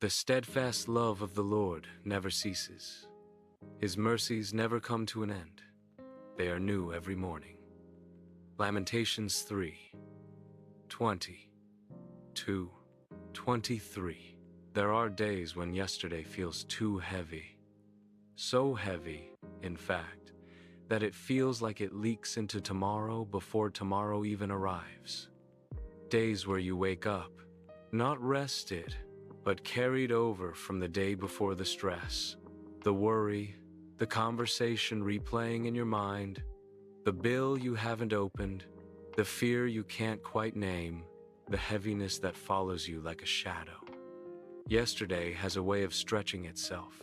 The steadfast love of the Lord never ceases. His mercies never come to an end. They are new every morning. Lamentations 3:20-23. There are days when yesterday feels too heavy. So heavy, in fact, that it feels like it leaks into tomorrow before tomorrow even arrives. Days where you wake up, not rested, but carried over from the day before the stress, the worry, the conversation replaying in your mind, the bill you haven't opened, the fear you can't quite name, the heaviness that follows you like a shadow. Yesterday has a way of stretching itself.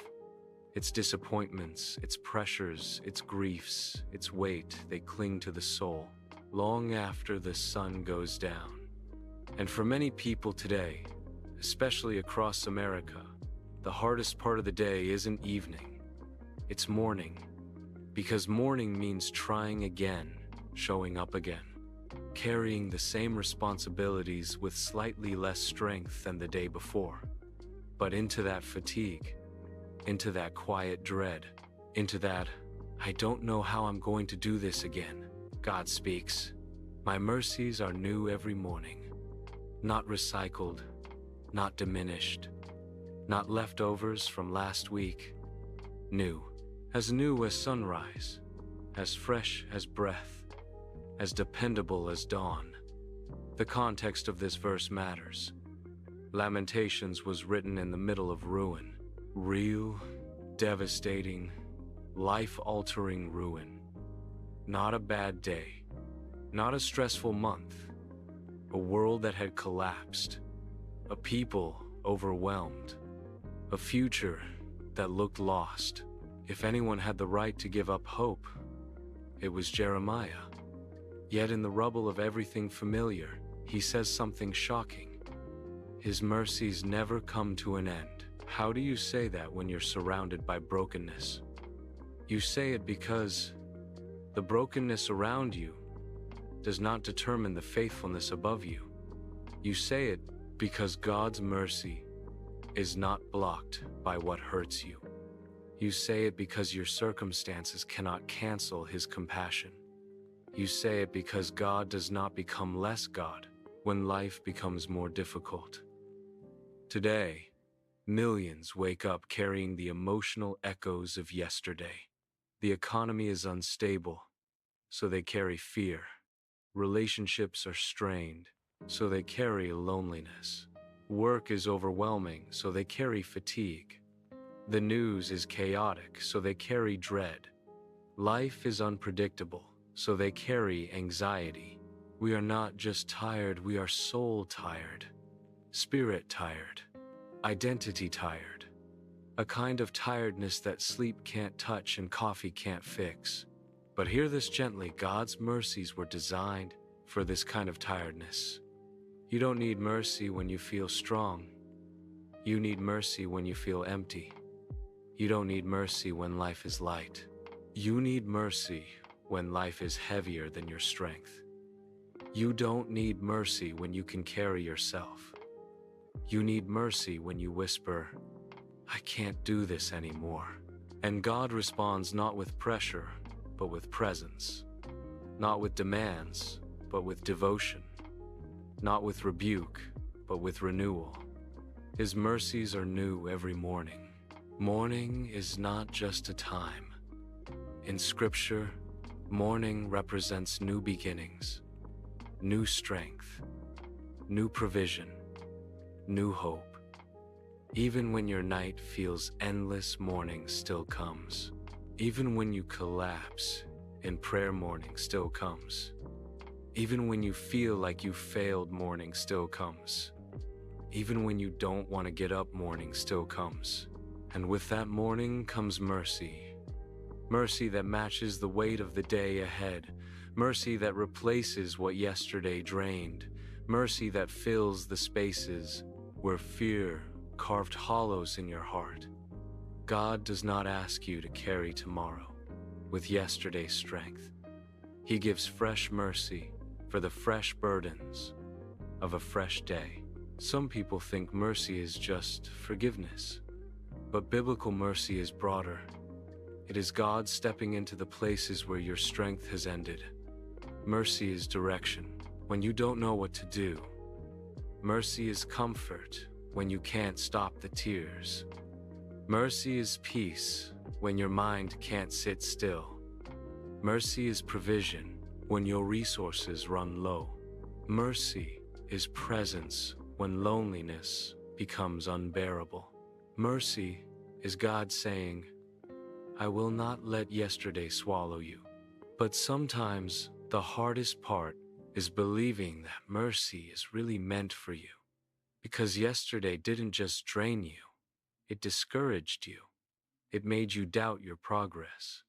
Its disappointments, its pressures, its griefs, its weight, they cling to the soul, long after the sun goes down. And for many people today, especially across America, the hardest part of the day isn't evening, it's morning. Because morning means trying again, showing up again, carrying the same responsibilities with slightly less strength than the day before. But into that fatigue, into that quiet dread, into that, I don't know how I'm going to do this again, God speaks. My mercies are new every morning, not recycled, not diminished, not leftovers from last week. New as sunrise, as fresh as breath, as dependable as dawn. The context of this verse matters. Lamentations was written in the middle of ruin. Real, devastating, life-altering ruin. Not a bad day, not a stressful month. A world that had collapsed. A people overwhelmed. A future that looked lost. If anyone had the right to give up hope, it was Jeremiah. Yet in the rubble of everything familiar, he says something shocking. His mercies never come to an end. How do you say that when you're surrounded by brokenness? You say it because the brokenness around you does not determine the faithfulness above you. You say it because God's mercy is not blocked by what hurts you. You say it because your circumstances cannot cancel His compassion. You say it because God does not become less God when life becomes more difficult. Today, millions wake up carrying the emotional echoes of yesterday. The economy is unstable, so they carry fear. Relationships are strained, so they carry loneliness. Work is overwhelming, so they carry fatigue. The news is chaotic, so they carry dread. Life is unpredictable, so they carry anxiety. We are not just tired, we are soul tired, spirit tired, identity tired. A kind of tiredness that sleep can't touch and coffee can't fix. But hear this gently, God's mercies were designed for this kind of tiredness. You don't need mercy when you feel strong. You need mercy when you feel empty. You don't need mercy when life is light. You need mercy when life is heavier than your strength. You don't need mercy when you can carry yourself. You need mercy when you whisper, I can't do this anymore. And God responds not with pressure, but with presence. Not with demands, but with devotion. Not with rebuke, but with renewal. His mercies are new every morning. Morning is not just a time. In Scripture, morning represents new beginnings, new strength, new provision, new hope. Even when your night feels endless, morning still comes. Even when you collapse, in prayer, morning still comes. Even when you feel like you failed, morning still comes. Even when you don't want to get up, morning still comes. And with that morning comes mercy. Mercy that matches the weight of the day ahead. Mercy that replaces what yesterday drained. Mercy that fills the spaces where fear carved hollows in your heart. God does not ask you to carry tomorrow with yesterday's strength. He gives fresh mercy for the fresh burdens of a fresh day. Some people think mercy is just forgiveness, but biblical mercy is broader. It is God stepping into the places where your strength has ended. Mercy is direction when you don't know what to do. Mercy is comfort when you can't stop the tears. Mercy is peace when your mind can't sit still. Mercy is provision when your resources run low. Mercy is presence when loneliness becomes unbearable. Mercy is God saying, I will not let yesterday swallow you. But sometimes the hardest part is believing that mercy is really meant for you. Because yesterday didn't just drain you, it discouraged you. It made you doubt your progress.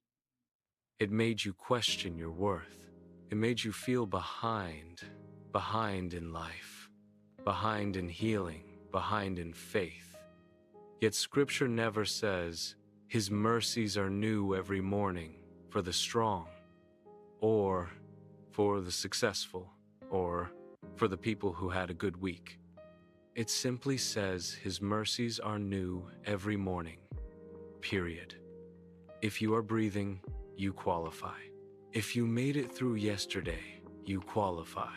It made you question your worth. It made you feel behind in life, behind in healing, behind in faith. Yet Scripture never says, His mercies are new every morning for the strong, or for the successful, or for the people who had a good week. It simply says His mercies are new every morning, period. If you are breathing, you qualify. If you made it through yesterday, you qualify.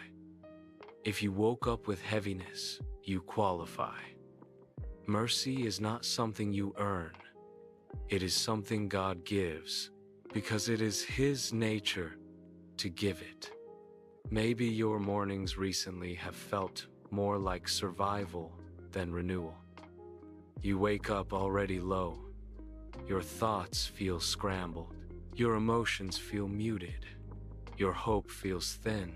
If you woke up with heaviness, you qualify. Mercy is not something you earn. It is something God gives, because it is His nature to give it. Maybe your mornings recently have felt more like survival than renewal. You wake up already low. Your thoughts feel scrambled. Your emotions feel muted. Your hope feels thin.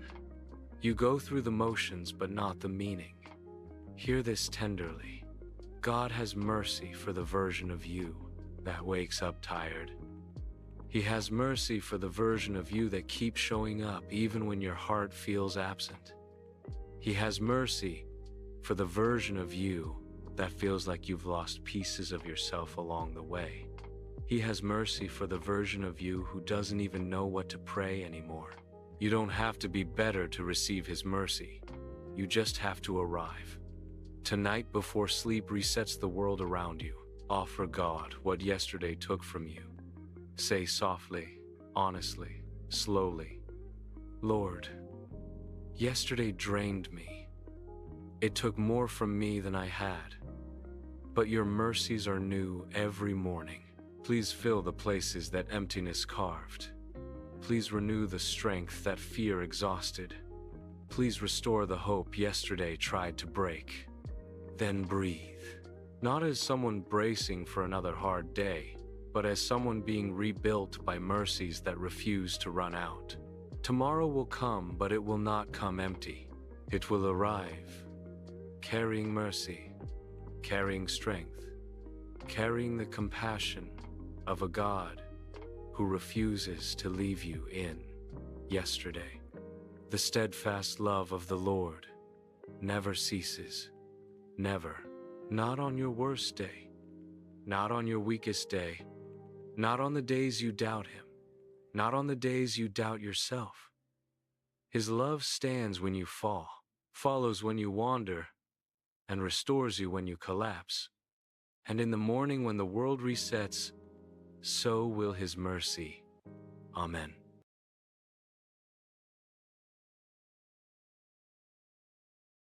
You go through the motions but not the meaning. Hear this tenderly. God has mercy for the version of you that wakes up tired. He has mercy for the version of you that keeps showing up even when your heart feels absent. He has mercy for the version of you that feels like you've lost pieces of yourself along the way. He has mercy for the version of you who doesn't even know what to pray anymore. You don't have to be better to receive His mercy. You just have to arrive. Tonight, before sleep resets the world around you, offer God what yesterday took from you. Say softly, honestly, slowly, Lord, yesterday drained me. It took more from me than I had. But your mercies are new every morning. Please fill the places that emptiness carved. Please renew the strength that fear exhausted. Please restore the hope yesterday tried to break. Then breathe. Not as someone bracing for another hard day, but as someone being rebuilt by mercies that refuse to run out. Tomorrow will come, but it will not come empty. It will arrive, carrying mercy, carrying strength, carrying the compassion of a God who refuses to leave you in yesterday. The steadfast love of the Lord never ceases, never. Not on your worst day, not on your weakest day, not on the days you doubt Him, not on the days you doubt yourself. His love stands when you fall, follows when you wander, and restores you when you collapse. And in the morning when the world resets, so will His mercy. Amen.